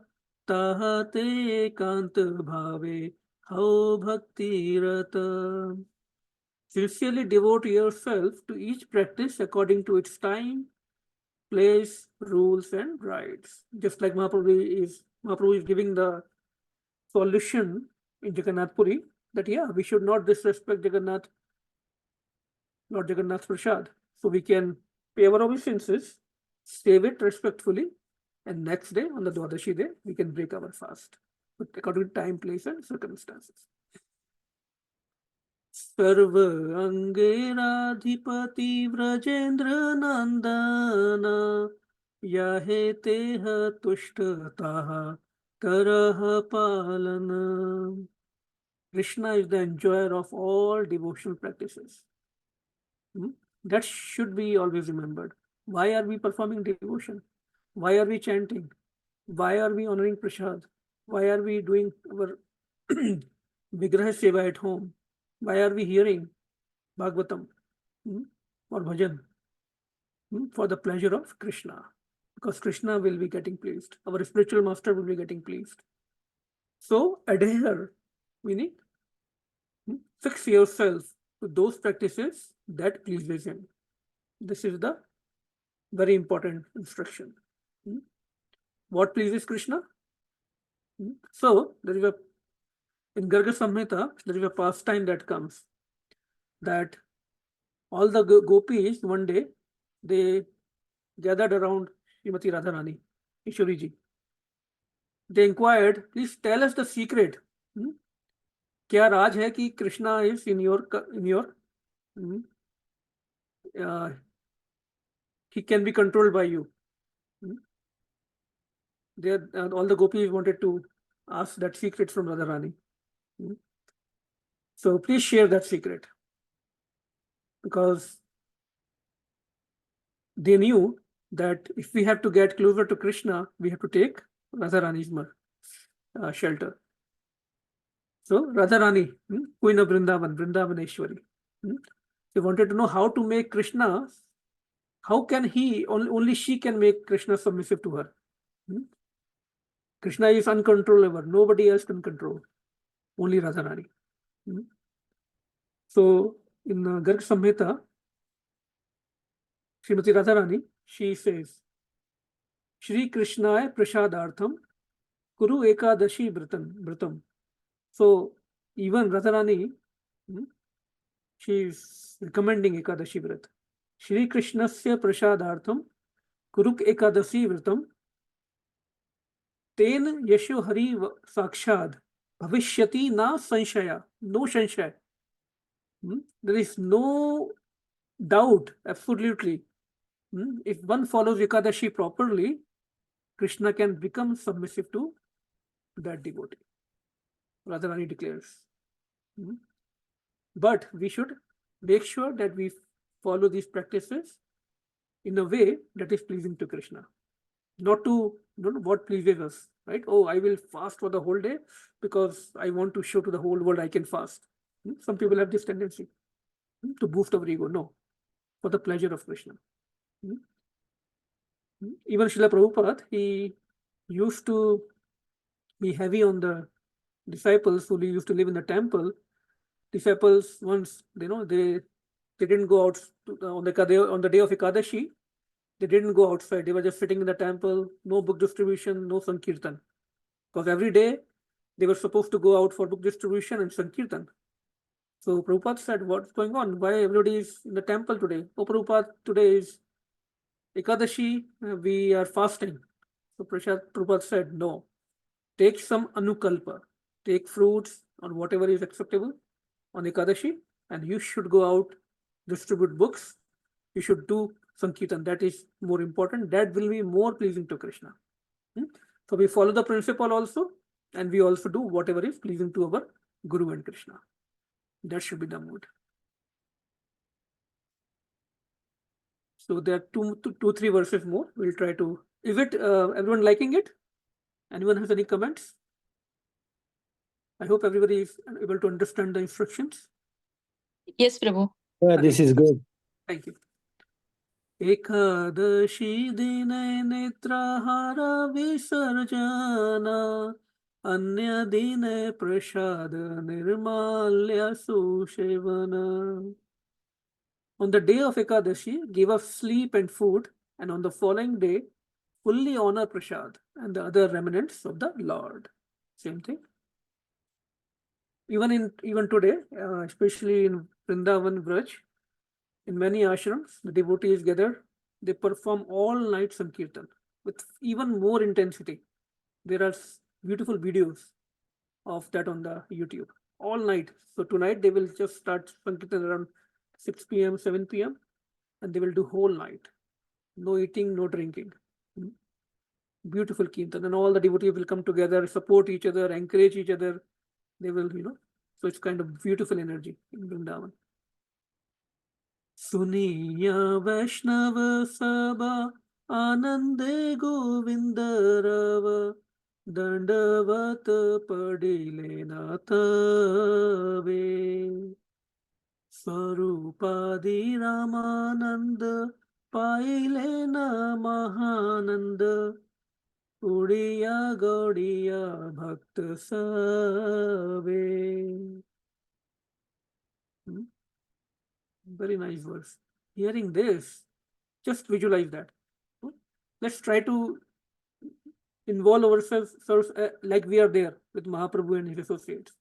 tahate kant bhave hao bhakti rata. Sincerely devote yourself to each practice according to its time, place, rules, and rites. Just like Mahaprabhu is giving the solution in Jagannath Puri that, yeah, we should not disrespect Jagannath, Lord Jagannath's Prasad. So we can pay our obeisances, save it respectfully, and next day, on the Dwadashi day, we can break our fast, but according to time, place, and circumstances. सर्व अंगेराधिपति व्रजेंद्र नंदन यहे Teh तुष्टताः करह पालन. Krishna is the enjoyer of all devotional practices. That should be always remembered. Why are we performing devotion? Why are we chanting? Why are we honoring Prasad? Why are we doing our Vigraha Seva at home? Why are we hearing Bhagavatam or Bhajan? For the pleasure of Krishna. Because Krishna will be getting pleased. Our spiritual master will be getting pleased. So adhere, meaning fix yourself to those practices that pleases him. This is the very important instruction. What pleases Krishna? So there is in Garga Samhita, there is a pastime that comes that all the gopis one day they gathered around Srimati Radharani, Ishwari ji. They inquired, please tell us the secret. क्या राज है कि Krishna is in your he can be controlled by you. All the gopis wanted to ask that secret from Radharani. So please share that secret, because they knew that if we have to get closer to Krishna, we have to take Radharani's shelter. So Radharani, Queen of Vrindavan, Vrindavaneshwari. They wanted to know how to make Krishna, how can he, only she can make Krishna submissive to her. Krishna is uncontrollable, nobody else can control, only Radharani. So in Garg Samhita, Srimati Radharani, she says, Shri Krishnaya Prasadartham Kuru Ekadashi Vratam. So even Radharani, she is recommending Ekadashi Vrat. Shri Krishnasya Prasadartham Kuruk Ekadashi Vratam Ten Yasho Hari Sakshad Bhavishyati Na Sanshaya. No Sanshaya. There is no doubt, absolutely. If one follows Ekadashi properly, Krishna can become submissive to that devotee. Radharani declares. But we should make sure that we follow these practices in a way that is pleasing to Krishna. Not to what pleases us, right? Oh, I will fast for the whole day because I want to show to the whole world I can fast. Some people have this tendency to boost our ego. No, for the pleasure of Krishna. Even Srila Prabhupada, he used to be heavy on the disciples who used to live in the temple. Disciples, once they didn't go out on the day of Ekadashi. They didn't go outside. They were just sitting in the temple. No book distribution, no sankirtan. Because every day they were supposed to go out for book distribution and sankirtan. So Prabhupada said, "What's going on? Why everybody is in the temple today?" Oh, Prabhupada, today is Ekadashi. We are fasting. So Prabhupada said, "No. Take some anukalpa. Take fruits or whatever is acceptable on Ekadashi, and you should go out, distribute books. You should do Sankirtan. That is more important. That will be more pleasing to Krishna." So we follow the principle also, and we also do whatever is pleasing to our Guru and Krishna. That should be the mood. So there are two, 3 verses more. We'll try to. Is it everyone liking it? Anyone has any comments? I hope everybody is able to understand the instructions. Yes, Prabhu. Yeah, this is good. Thank you. Ekadashi dine netrahara visarjana Anya dine prasada nirmalya sushevana. On the day of Ekadashi, give up sleep and food, and on the following day, fully honor prasad and the other remnants of the Lord. Same thing. Even today, especially in Vrindavan Vraj, in many ashrams, the devotees gather, they perform all night Sankirtan with even more intensity. There are beautiful videos of that on the YouTube. All night. So tonight they will just start Sankirtan around 6 p.m., 7 p.m. and they will do whole night. No eating, no drinking. Beautiful Kirtan. And all the devotees will come together, support each other, encourage each other. They will, so it's kind of beautiful energy in Vrindavan. Suniya Vaishnava Sabha Anande Govinda Rava Dandavat Padile Nathave Sarupadi Ramananda Paile na Mahananda Udiya Gaudiya Bhakta Save. Very nice verse. Hearing this, just visualize that. Let's try to involve ourselves like we are there with Mahaprabhu and his associates.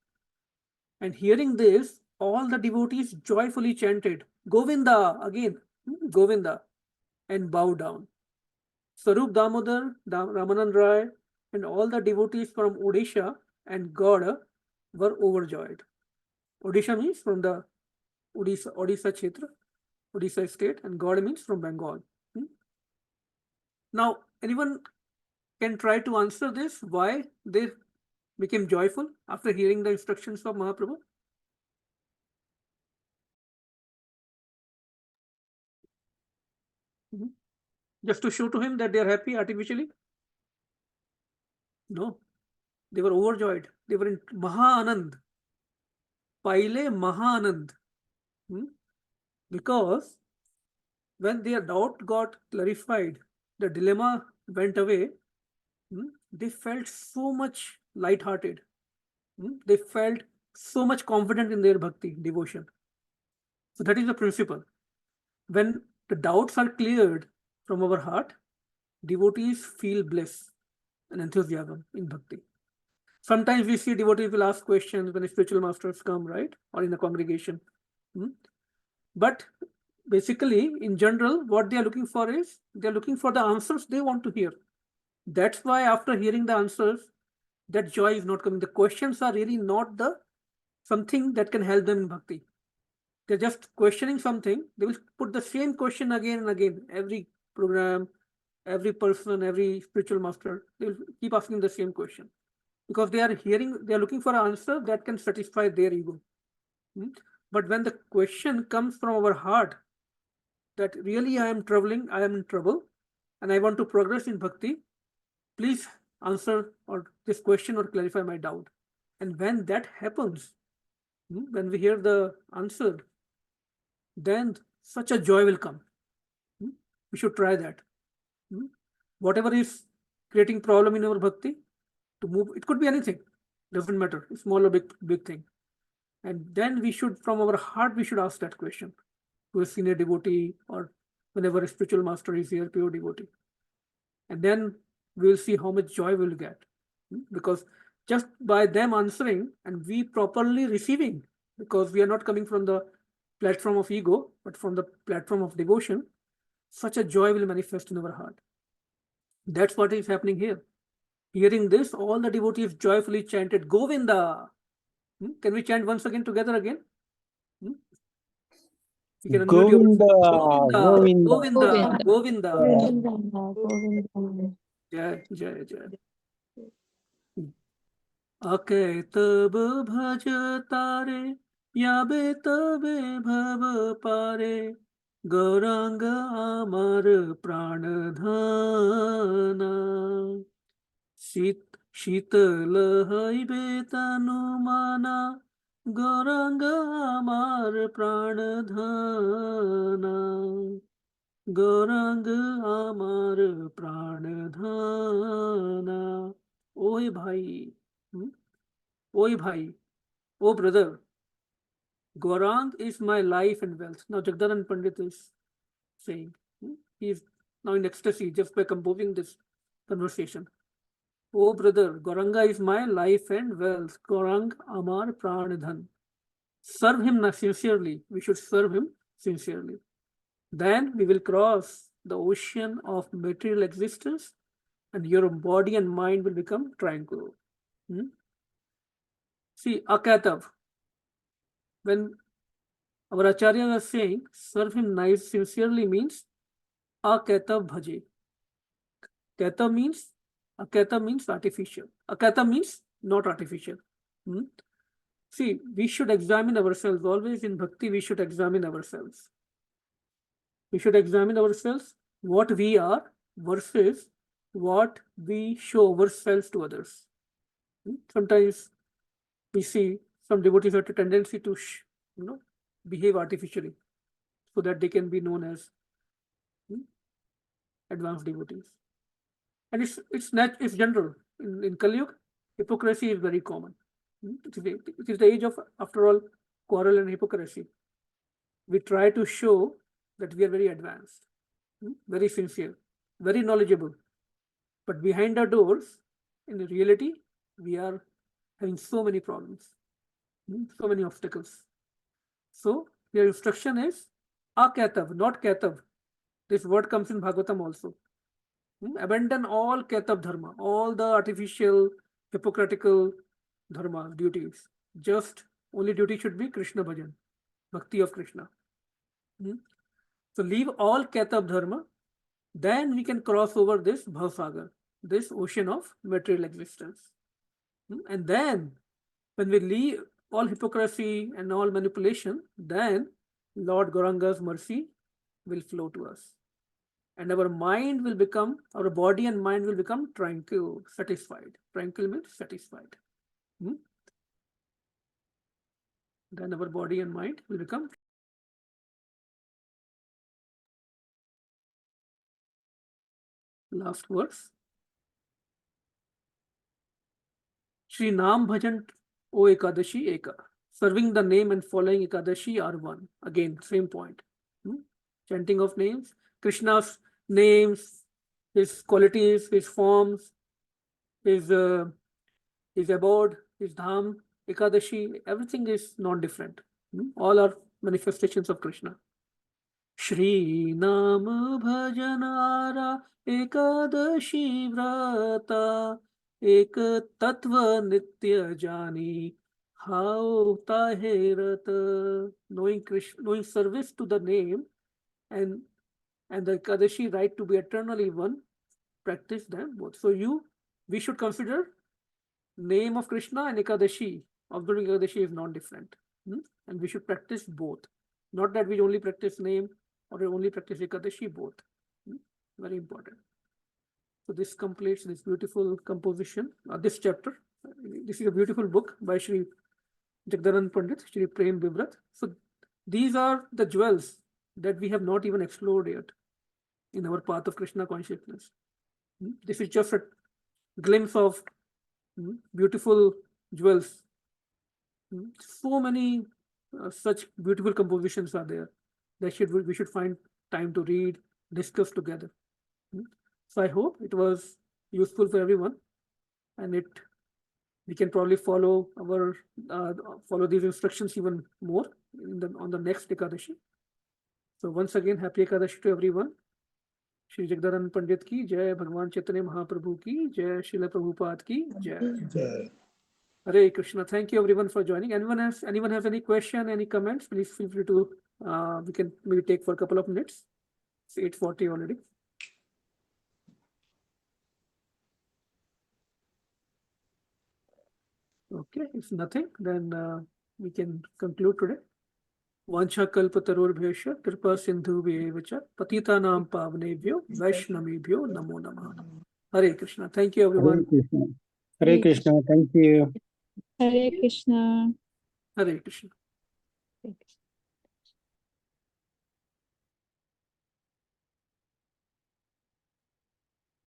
And hearing this, all the devotees joyfully chanted, Govinda, again, Govinda, and bow down. Sarup Damodar, Ramanand Rai, and all the devotees from Odisha and Gauda were overjoyed. Odisha means from the Odisha Kshetra, Odisha state, and Gauda means from Bengal. Now, anyone can try to answer this, why they became joyful after hearing the instructions of Mahaprabhu? Just to show to him that they are happy artificially? No, they were overjoyed. They were in Maha Anand. Paile Maha Anand. Because when their doubt got clarified, the dilemma went away, they felt so much light-hearted. They felt so much confident in their bhakti, devotion. So that is the principle. When the doubts are cleared from our heart, devotees feel bliss and enthusiasm in bhakti. Sometimes we see devotees will ask questions when spiritual masters come, right? Or in a congregation. But basically, in general, what they are looking for is, they are looking for the answers they want to hear. That's why after hearing the answers, that joy is not coming. The questions are really not the something that can help them in bhakti. They're just questioning something. They will put the same question again and again. Every program, every person, every spiritual master, they will keep asking the same question. Because they are looking for an answer that can satisfy their ego. But when the question comes from our heart, that really I am in trouble, and I want to progress in bhakti, please answer or this question or clarify my doubt. And when that happens, when we hear the answer, then such a joy will come. We should try that. Whatever is creating problem in our bhakti, to move, it could be anything, doesn't matter, small or big thing. And then we should, from our heart, we should ask that question to a senior devotee, or whenever a spiritual master is here, pure devotee. And then we'll see how much joy we'll get. Because just by them answering and we properly receiving, because we are not coming from the platform of ego, but from the platform of devotion, such a joy will manifest in our heart. That's what is happening here. Hearing this, all the devotees joyfully chanted Govinda. Can we chant once again together again? You can unmute Govinda, yourself. Govinda. Govinda, Govinda. Govinda. Jai, Jai, Jai. अकेतब भज तारे याबे तबे भव पारे गौरांग आमार प्राण धना शीतल हईबे तनु माना गौरांग आमार प्राण धना गौरांग आमार प्राण धना ओए भाई Oi bhai, oh brother, Gaurang is my life and wealth. Now Jagdaran Pandit is saying, he is now in ecstasy just by composing this conversation. Oh brother, Gauranga is my life and wealth. Gaurang Amar Pranadhan. Serve him sincerely. We should serve him sincerely. Then we will cross the ocean of material existence and your body and mind will become tranquil. See, Akatav. When our Acharya was saying, serve him nice sincerely means Akatav bhaje. Kata means artificial. Akata means not artificial. See, we should examine ourselves. Always in bhakti, we should examine ourselves. We should examine ourselves, what we are versus what we show ourselves to others. Sometimes we see some devotees have a tendency to behave artificially so that they can be known as advanced devotees. And it's general. In Kali Yuga, hypocrisy is very common. It is the age of, after all, quarrel and hypocrisy. We try to show that we are very advanced, very sincere, very knowledgeable. But behind our doors, in reality, we are having so many problems, so many obstacles. So your instruction is akatav, not katav. This word comes in Bhagavatam also. Abandon all katav dharma, all the artificial, hypocritical dharma, duties. Just only duty should be Krishna bhajan, bhakti of Krishna. So leave all katav dharma, then we can cross over this bhavasagar, this ocean of material existence. And then when we leave all hypocrisy and all manipulation, then Lord Gauranga's mercy will flow to us. and our mind will become, our body and mind will become tranquil, satisfied. Tranquil means satisfied. Then our body and mind will become. Last verse. Shri Nam Bhajan O Ekadashi Eka. Serving the name and following Ekadashi are one. Again, same point. Chanting of names, Krishna's names, his qualities, his forms, his abode, his dham, Ekadashi, everything is non-different. All are manifestations of Krishna. Shri Nam Bhajanara Ekadashi Vrata Ek Tattva Nitya Jani How Taherata. Knowing Krishna, knowing service to the name and the Ekadashi right to be eternally one, practice them both. So we should consider name of Krishna and Ekadashi, observing Ekadashi is non-different. And we should practice both. Not that we only practice name or we only practice Ekadashi, both. Very important. So this completes this beautiful composition, this chapter. This is a beautiful book by Sri Jagdanand Pandit, Sri Prema-Vivarta. So these are the jewels that we have not even explored yet in our path of Krishna consciousness. This is just a glimpse of beautiful jewels. So many such beautiful compositions are there that we should find time to read, discuss together. So I hope it was useful for everyone, and we can probably follow these instructions even more on the next Ekadashi. So once again, happy Ekadashi to everyone. Shri Jagdanand Pandit ki jai, Bhagwan Chaitanya Mahaprabhu ki jai, Srila Prabhupada ki jai. Hare Krishna. Thank you everyone for joining. Anyone has any question, any comments? Please feel free to. We can maybe take for a couple of minutes. It's 8:40 already. Okay, if nothing, then we can conclude today. Vancha kalpatarurvesha kripa sindhu vyevacha patitanam pavnebhyo vaishnavebhyo namo namah. Hare Krishna. Thank you everyone. Hare Krishna. Thank you. Hare Krishna. Hare Krishna. Thank you.